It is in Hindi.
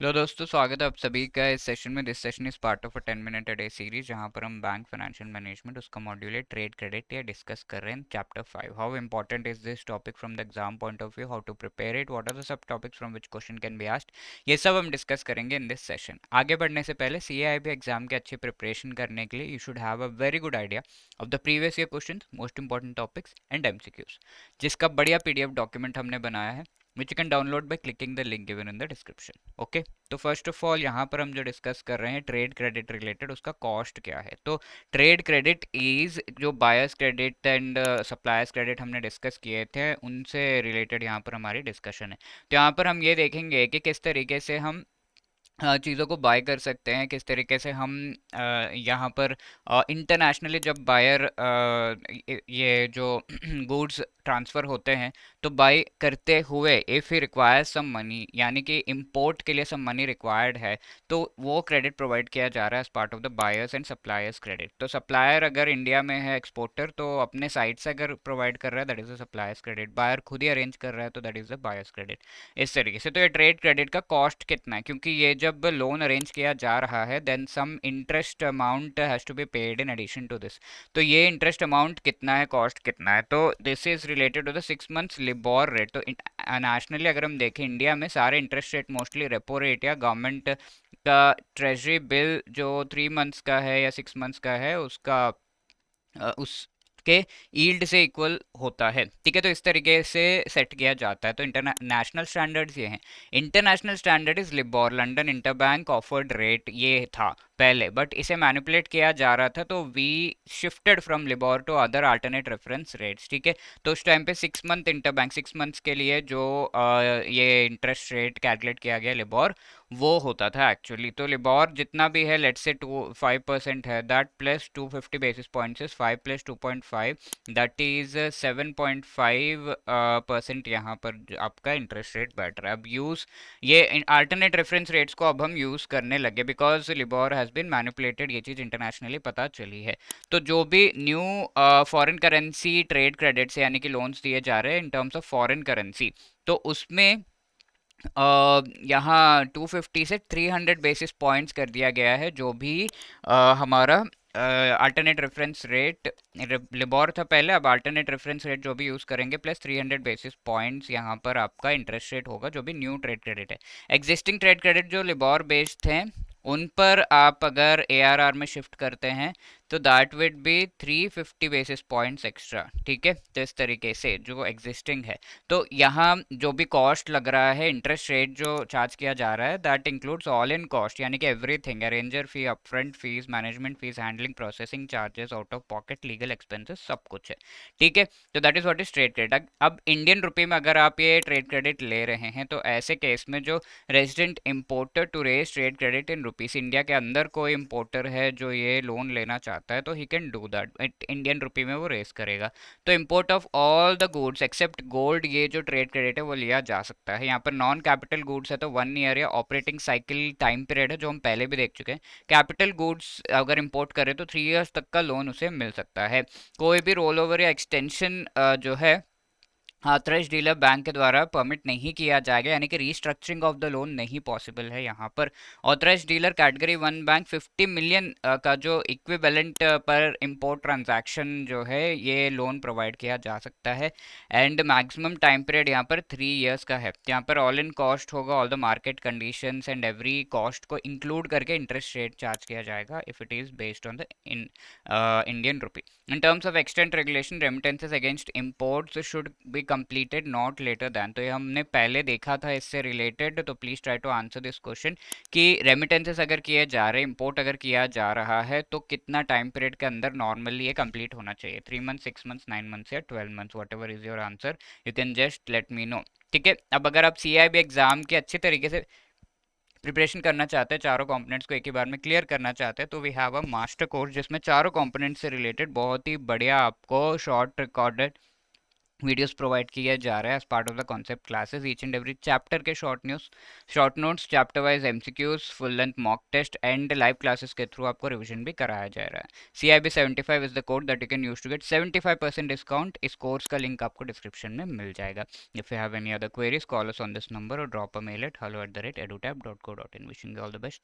हेलो दोस्तों, स्वागत है आप सभी का इस सेशन में। This session is part of a 10 minute a day series, जहां पर हम बैंक फाइनेंशियल मैनेजमेंट उसका मॉड्यूल है ट्रेड क्रेडिट या डिस्कस कर रहे हैं chapter 5। How important is this topic from the exam point of view, how to prepare it, what are the sub topics from which question can be asked, ये सब हम डिस्कस करेंगे इन दिस सेशन। आगे बढ़ने से पहले CAIB एग्जाम के अच्छी प्रिपरेशन करने के लिए you should have a very good idea of the previous year question, most important topics and MCQs, जिसका बढ़िया PDF डॉक्यूमेंट हमने बनाया है, which you can download by clicking the link given in the description. Okay, तो फर्स्ट ऑफ ऑल यहाँ पर हम जो डिस्कस कर रहे हैं ट्रेड क्रेडिट रिलेटेड, उसका कॉस्ट क्या है। तो ट्रेड क्रेडिट इज जो buyers credit and supplier's credit हमने डिस्कस किए थे, उनसे रिलेटेड यहाँ पर हमारी डिस्कशन है। तो यहाँ पर हम ये देखेंगे कि किस तरीके से हम चीज़ों को बाय कर सकते हैं, किस तरीके से हम यहाँ पर इंटरनेशनली जब बायर ये जो गुड्स ट्रांसफ़र होते हैं, तो बाय करते हुए if he requires some money, यानी कि इंपोर्ट के लिए सम मनी रिक्वायर्ड है, तो वो क्रेडिट प्रोवाइड किया जा रहा है as part of the buyer's and supplier's credit. तो सप्लायर अगर इंडिया में है एक्सपोर्टर, तो अपने साइड से अगर प्रोवाइड कर रहा है that is the supplier's credit, buyer खुद ही अरेंज कर रहा है तो that is the buyer's credit. इस तरीके से तो ये ट्रेड क्रेडिट का कॉस्ट कितना है, क्योंकि ये जब लोन अरेंज किया जा रहा है then some interest amount has to be paid in addition to this. तो ये इंटरेस्ट अमाउंट कितना है, कॉस्ट कितना है, तो this is related to the 6 months LIBOR rate. तो नेशनली अगर हम देखें इंडिया में सारे interest rate mostly repo rate या गवर्नमेंट का ट्रेजरी बिल जो 3 मंथ्स का है या 6 मंथ्स का है उसका उस के यील्ड से इक्वल होता है। ठीक है, तो इस तरीके से सेट किया जाता है। तो इंटरनेशनल स्टैंडर्ड्स ये हैं। International standard is LIBOR, London interbank offered rate, ये था पहले, बट इसे मैनिपुलेट किया जा रहा था, तो we shifted from LIBOR to other alternate reference rates. ठीक है, तो उस टाइम पे 6 मंथ इंटरबैंक 6 मंथ्स के लिए जो ये इंटरेस्ट रेट कैलकुलेट किया गया लिबोर, वो होता था एक्चुअली। तो लिबोर जितना भी है, लेट्स से 5% है, that plus 250 basis points is 5 plus 2.5, that is 7.5% यहाँ पर आपका इंटरेस्ट रेट बैठ रहा है। अब यूज़ ये अल्टरनेट रेफरेंस रेट्स को अब हम यूज़ करने लगे because LIBOR has been manipulated, ये चीज़ इंटरनेशनली पता चली है। तो जो भी new foreign currency trade credits यानी कि लोन्स दिए जा रहे हैं in terms of foreign currency, तो उसमें यहाँ 250 से 300 बेसिस पॉइंट्स कर दिया गया है, जो भी हमारा अल्टरनेट रेफरेंस रेट लिबोर था पहले, अब अल्टरनेट रेफरेंस रेट जो भी यूज़ करेंगे प्लस 300 बेसिस पॉइंट्स यहाँ पर आपका इंटरेस्ट रेट होगा, जो भी न्यू ट्रेड क्रेडिट है। एग्जिस्टिंग ट्रेड क्रेडिट जो लिबोर बेस्ड थे, उन पर आप अगर ARR में शिफ्ट करते हैं तो that would be 350 basis points extra. ठीक है, तो इस तरीके से जो एग्जिस्टिंग है, तो यहाँ जो भी कॉस्ट लग रहा है, इंटरेस्ट रेट जो चार्ज किया जा रहा है, that includes all in cost, यानी कि everything, arranger fee, upfront fees, management fees, handling, processing charges, out of pocket, legal expenses, सब कुछ है। ठीक है, तो that is what is trade credit. अब इंडियन रुपये में अगर आप ये ट्रेड क्रेडिट ले रहे हैं, तो ऐसे केस में जो resident importer to raise trade credit in rupees, India के अंदर कोई इंपोर्टर है जो ये लोन लेना चाहता है, तो he can do that, Indian रुपये में वो रेज करेगा। तो import of all the goods except gold, ये जो ट्रेड क्रेडिट है वो लिया जा सकता है। यहाँ पर नॉन कैपिटल गुड्स है तो 1 ईयर या ऑपरेटिंग साइकिल टाइम पीरियड है, जो हम पहले भी देख चुके हैं। कैपिटल गुड्स अगर इंपोर्ट करें तो 3 ईयर्स तक का लोन उसे मिल सकता है। कोई भी रोल ओवर या एक्सटेंशन जो है ऑथराइज्ड डीलर बैंक के द्वारा परमिट नहीं किया जाएगा, यानी कि रीस्ट्रक्चरिंग ऑफ द लोन नहीं पॉसिबल है यहाँ पर। Authorised dealer category 1 bank 50 million का जो इक्विवेलेंट पर इंपोर्ट ट्रांजैक्शन जो है, ये लोन प्रोवाइड किया जा सकता है। एंड मैक्सिमम टाइम पीरियड यहाँ पर 3 ईयर्स का है। यहाँ पर ऑल इन कॉस्ट होगा, all the market conditions and every cost को इंक्लूड करके इंटरेस्ट रेट चार्ज किया जाएगा if it is based on the Indian rupee. In terms of extent regulation, remittances against imports should be completed not later than, तो ये हमने पहले देखा था इससे रिलेटेड, तो please try to answer this question कि रेमिटेंसेस अगर किए जा रहे हैं, इंपोर्ट अगर किया जा रहा है, तो कितना टाइम पीरियड के अंदर नॉर्मली ये कंप्लीट होना चाहिए, 3 मंथ, 6 मंथ्स, 9 मंथ्स या 12 months, what ever is your answer, you can just let me know. ठीक है, अब अगर आप CIB एग्जाम के अच्छे तरीके से प्रिपरेशन करना चाहते हैं, चारों कंपोनेंट्स को एक ही बार में क्लियर करना चाहते हैं, तो we have a master course जिसमें चारों कंपोनेंट्स से रिलेटेड बहुत ही बढ़िया आपको शॉर्ट रिकॉर्डेड वीडियोस प्रोवाइड किया जा रहा है as part of the concept classes. Each and every chapter के short notes, chapter wise MCQs, full length mock test and live classes के थ्रू आपको रिवीजन भी कराया जा रहा है। CIB75 is the code that you can use to get 75% discount. इस कोर्स का लिंक आपको डिस्क्रिप्शन में मिल जाएगा। If you have any other queries, call us on this number और drop a mail at hello@edutab.co.in। Wishing you all the best.